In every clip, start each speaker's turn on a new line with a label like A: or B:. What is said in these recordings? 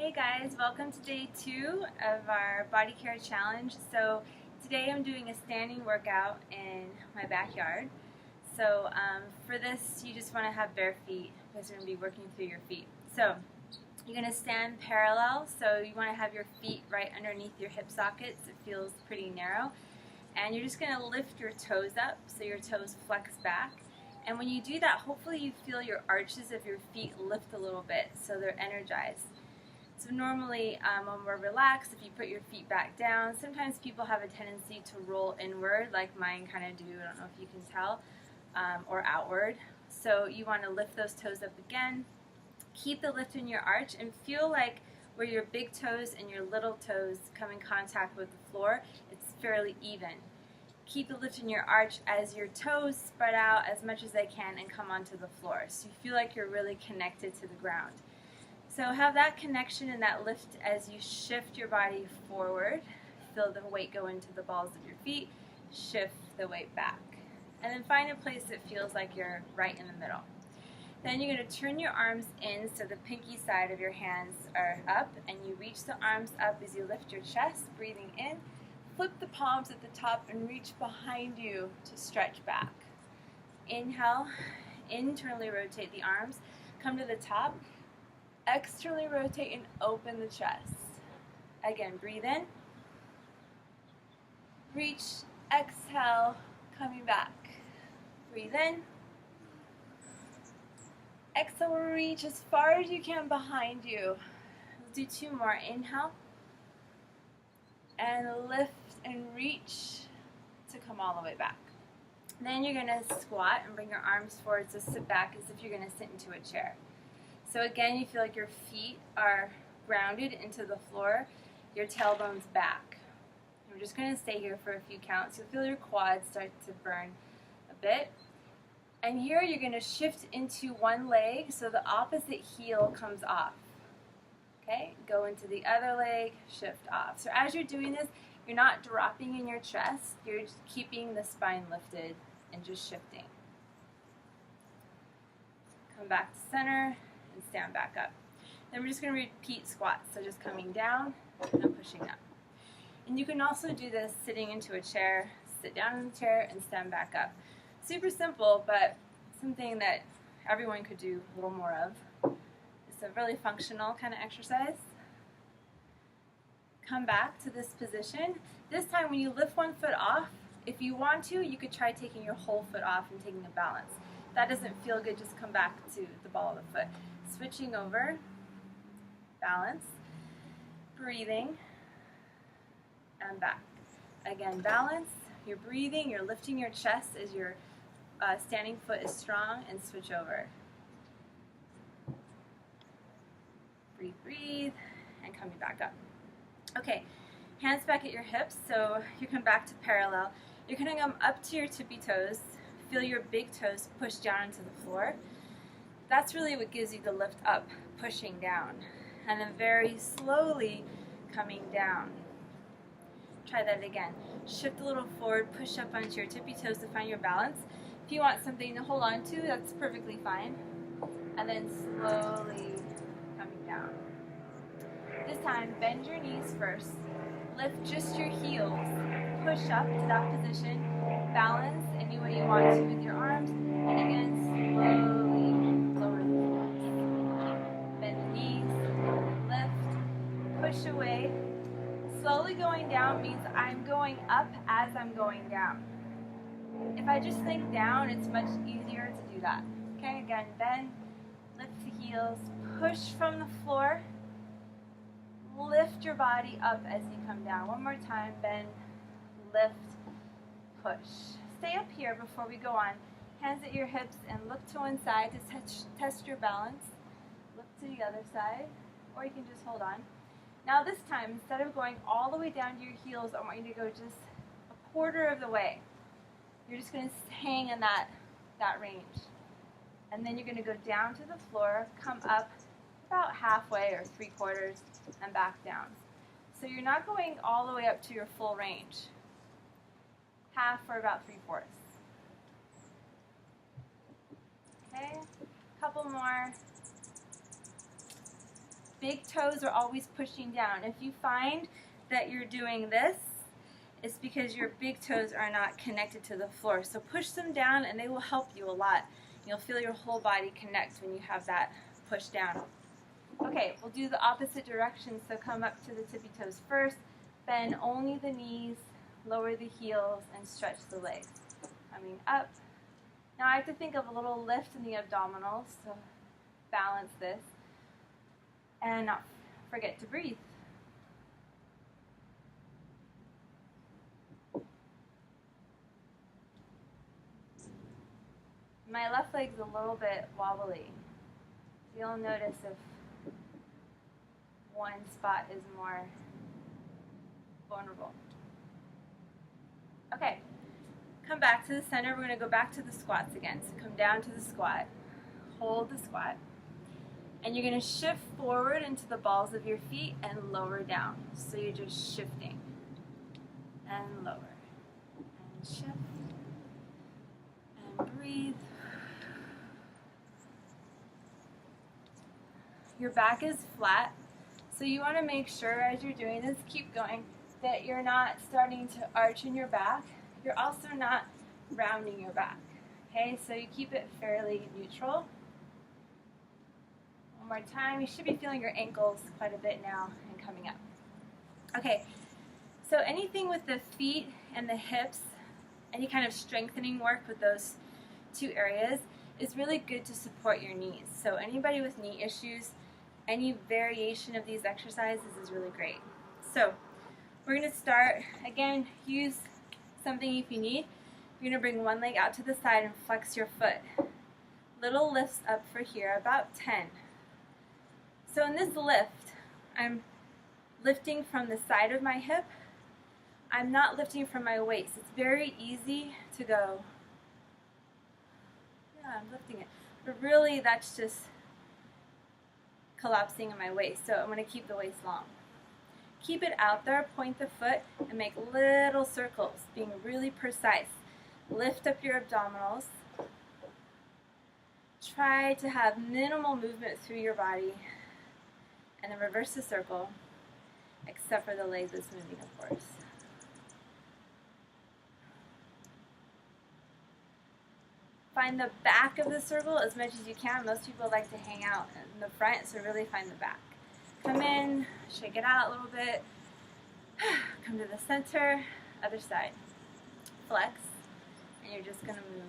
A: Hey guys, welcome to day 2 of our body care challenge. So today I'm doing a standing workout in my backyard. So for this you just want to have bare feet because you're going to be working through your feet. So you're going to stand parallel, so you want to have your feet right underneath your hip sockets. It feels pretty narrow. And you're just going to lift your toes up so your toes flex back. And when you do that, hopefully you feel your arches of your feet lift a little bit so they're energized. So normally when we're relaxed, if you put your feet back down, sometimes people have a tendency to roll inward like mine kind of do, I don't know if you can tell, or outward. So you want to lift those toes up again. Keep the lift in your arch and feel like where your big toes and your little toes come in contact with the floor, it's fairly even. Keep the lift in your arch as your toes spread out as much as they can and come onto the floor. So you feel like you're really connected to the ground. So have that connection and that lift as you shift your body forward. Feel the weight go into the balls of your feet. Shift the weight back. And then find a place that feels like you're right in the middle. Then you're going to turn your arms in so the pinky side of your hands are up, and you reach the arms up as you lift your chest, breathing in. Flip the palms at the top and reach behind you to stretch back. Inhale, internally rotate the arms, come to the top. Externally rotate and open the chest. Again, breathe in. Reach, exhale, coming back. Breathe in. Exhale, reach as far as you can behind you. Let's do 2 more. Inhale. And lift and reach to come all the way back. Then you're going to squat and bring your arms forward, so sit back as if you're going to sit into a chair. So again, you feel like your feet are grounded into the floor, your tailbone's back. We're just going to stay here for a few counts. You'll feel your quads start to burn a bit. And here you're going to shift into one leg so the opposite heel comes off. Okay, go into the other leg, shift off. So as you're doing this, you're not dropping in your chest, you're just keeping the spine lifted and just shifting. Come back to center and stand back up. Then we're just going to repeat squats, so just coming down and pushing up. And you can also do this sitting into a chair, sit down in the chair and stand back up. Super simple, but something that everyone could do a little more of. It's a really functional kind of exercise. Come back to this position. This time when you lift one foot off, if you want to, you could try taking your whole foot off and taking a balance. If that doesn't feel good, just come back to the ball of the foot. Switching over, balance, breathing, and back. Again, balance, you're breathing, you're lifting your chest as your standing foot is strong, and switch over. Breathe, breathe, and coming back up. Okay, hands back at your hips, so you come back to parallel. You're going to come up to your tippy toes, feel your big toes push down into the floor. That's really what gives you the lift up, pushing down, and then very slowly coming down. Try that again. Shift a little forward, push up onto your tippy toes to find your balance. If you want something to hold on to, that's perfectly fine. And then slowly coming down. This time, bend your knees first. Lift just your heels. Push up to that position. Balance any way you want to with your arms. And again, slowly lower the heels. Bend the knees. Lift. Push away. Slowly going down means I'm going up as I'm going down. If I just think down, it's much easier to do that. Okay, again, bend, lift the heels, push from the floor, lift your body up as you come down. One more time, bend, lift, push. Stay up here before we go on. Hands at your hips and look to one side to test your balance. Look to the other side, or you can just hold on. Now this time, instead of going all the way down to your heels, I want you to go just a quarter of the way. You're just going to hang in that range. And then you're going to go down to the floor, come up about halfway or 3/4 and back down. So you're not going all the way up to your full range. Half or about 3/4. Okay, couple more. big toes are always pushing down. If you find that you're doing this, it's because your big toes are not connected to the floor. So push them down and they will help you a lot. You'll feel your whole body connect when you have that push down. Okay, we'll do the opposite direction. So come up to the tippy toes first, bend only the knees, lower the heels, and stretch the legs. Coming up. Now I have to think of a little lift in the abdominals, so balance this. And not forget to breathe. My left leg's a little bit wobbly. You'll notice if one spot is more vulnerable. Okay, come back to the center. We're going to go back to the squats again. So come down to the squat, hold the squat, and you're going to shift forward into the balls of your feet and lower down. So you're just shifting and lower and shift and breathe. Your back is flat, so you want to make sure as you're doing this, keep going, that you're not starting to arch in your back. You're also not rounding your back. Okay, so you keep it fairly neutral. One more time. You should be feeling your ankles quite a bit now and coming up. Okay, so anything with the feet and the hips, any kind of strengthening work with those two areas is really good to support your knees. So anybody with knee issues, any variation of these exercises is really great. So we're going to start, again, use something if you need. You're going to bring one leg out to the side and flex your foot. Little lifts up for here, about 10. So in this lift, I'm lifting from the side of my hip. I'm not lifting from my waist. It's very easy to go, yeah, I'm lifting it. But really, that's just collapsing in my waist. So I'm going to keep the waist long. Keep it out there, point the foot, and make little circles, being really precise. Lift up your abdominals. Try to have minimal movement through your body. And then reverse the circle, except for the leg that's moving, of course. Find the back of the circle as much as you can. Most people like to hang out in the front, so really find the back. Come in, shake it out a little bit. Come to the center, other side. Flex, and you're just going to move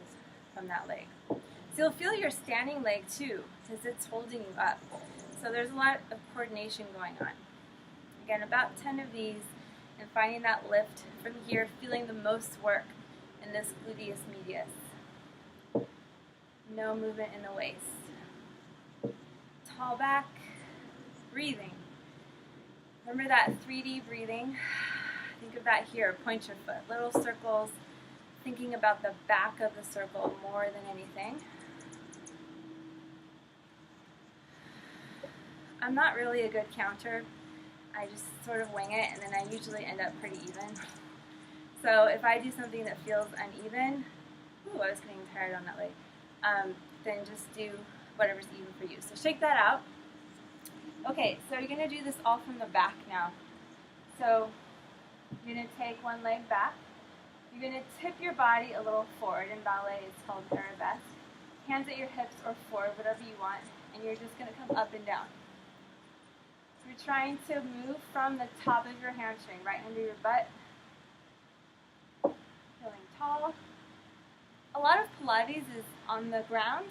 A: from that leg. So you'll feel your standing leg too, because it's holding you up. So there's a lot of coordination going on. Again, about 10 of these, and finding that lift from here, feeling the most work in this gluteus medius. No movement in the waist. Tall back, breathing. Remember that 3D breathing? Think of that here. Point your foot. Little circles. Thinking about the back of the circle more than anything. I'm not really a good counter. I just sort of wing it, and then I usually end up pretty even. So if I do something that feels uneven, ooh, I was getting tired on that leg. Then just do whatever's even for you. So shake that out. Okay, so you're going to do this all from the back now. So you're going to take one leg back. You're going to tip your body a little forward. In ballet, it's called arabesque. Hands at your hips or forward, whatever you want. And you're just going to come up and down. You're trying to move from the top of your hamstring, right under your butt. Feeling tall. A lot of Pilates is on the ground,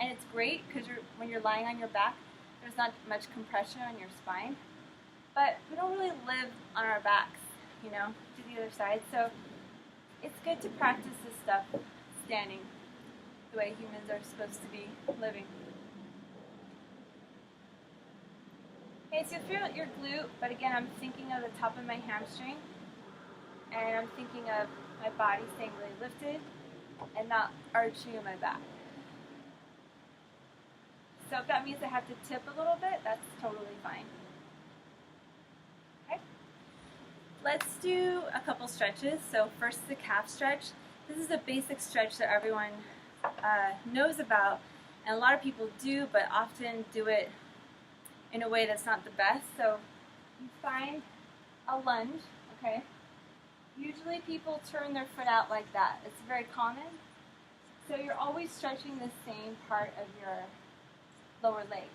A: and it's great because when you're lying on your back, there's not much compression on your spine. But we don't really live on our backs, you know, to the other side. So it's good to practice this stuff standing the way humans are supposed to be living. Okay, so feel your glute, but again, I'm thinking of the top of my hamstring, and I'm thinking of my body staying really lifted and not arching in my back. So if that means I have to tip a little bit, that's totally fine. Okay, let's do a couple stretches. So first the calf stretch. This is a basic stretch that everyone knows about, and a lot of people do, but often do it in a way that's not the best. So you find a lunge, okay? Usually people turn their foot out like that. It's very common. So you're always stretching the same part of your lower leg.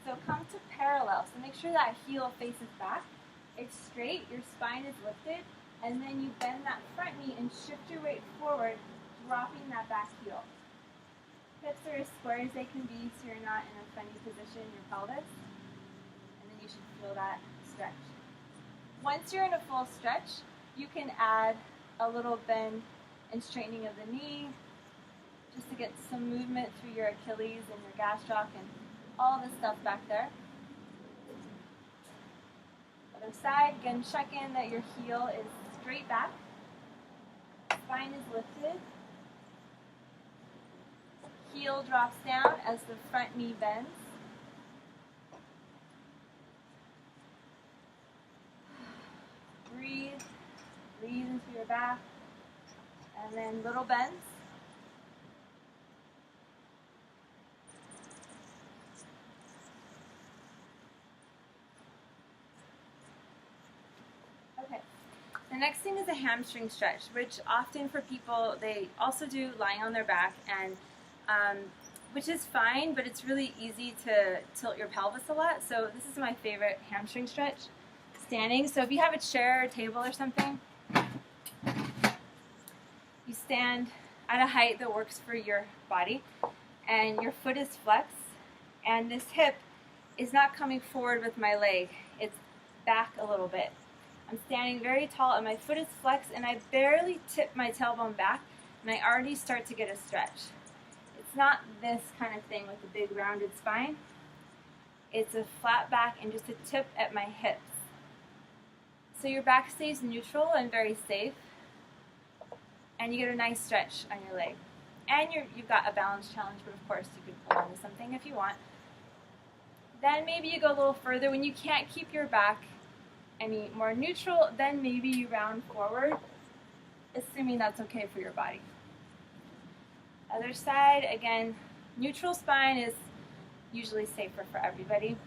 A: So come to parallel. So make sure that heel faces back. It's straight, your spine is lifted, and then you bend that front knee and shift your weight forward, dropping that back heel. Hips are as square as they can be so you're not in a funny position in your pelvis. And then you should feel that stretch. Once you're in a full stretch, you can add a little bend and straightening of the knee just to get some movement through your Achilles and your gastroc and all the stuff back there. Other side, again, check in that your heel is straight back, spine is lifted, heel drops down as the front knee bends. Breathe into your back, and then little bends. Okay, the next thing is a hamstring stretch, which often for people, they also do lying on their back, and which is fine, but it's really easy to tilt your pelvis a lot. So this is my favorite hamstring stretch, standing. So if you have a chair or table or something, you stand at a height that works for your body, and your foot is flexed, and this hip is not coming forward with my leg. It's back a little bit. I'm standing very tall, and my foot is flexed, and I barely tip my tailbone back, and I already start to get a stretch. It's not this kind of thing with a big rounded spine. It's a flat back and just a tip at my hips. So your back stays neutral and very safe, and you get a nice stretch on your leg. And you've got a balance challenge, but of course you could pull onto something if you want. Then maybe you go a little further. When you can't keep your back any more neutral, then maybe you round forward, assuming that's okay for your body. Other side, again, neutral spine is usually safer for everybody.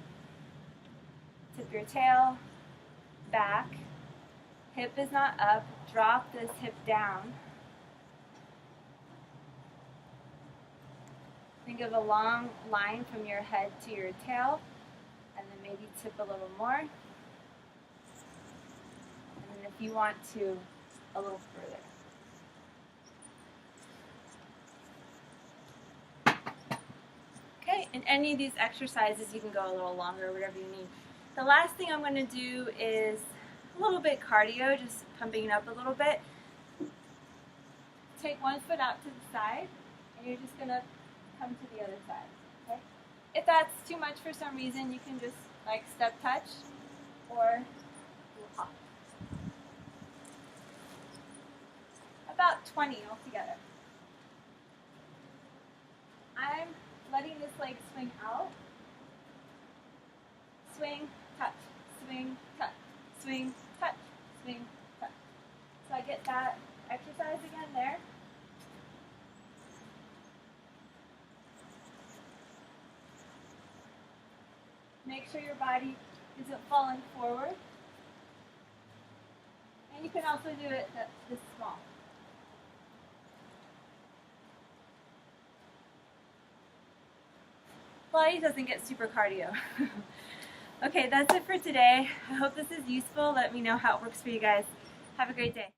A: Tip your tail, back, hip is not up, drop this hip down. Think of a long line from your head to your tail, and then maybe tip a little more. And then if you want to, a little further. Okay, in any of these exercises, you can go a little longer, whatever you need. The last thing I'm going to do is a little bit cardio, just pumping it up a little bit. Take one foot out to the side, and you're just going to come to the other side. Okay? If that's too much for some reason, you can just like step touch or do a hop. About 20 altogether. I'm letting this leg swing out, swing, touch, swing, touch, swing, touch, swing, touch. So I get that exercise again there. Make sure your body isn't falling forward. And you can also do it this small. Body doesn't get super cardio. Okay, that's it for today. I hope this is useful. Let me know how it works for you guys. Have a great day.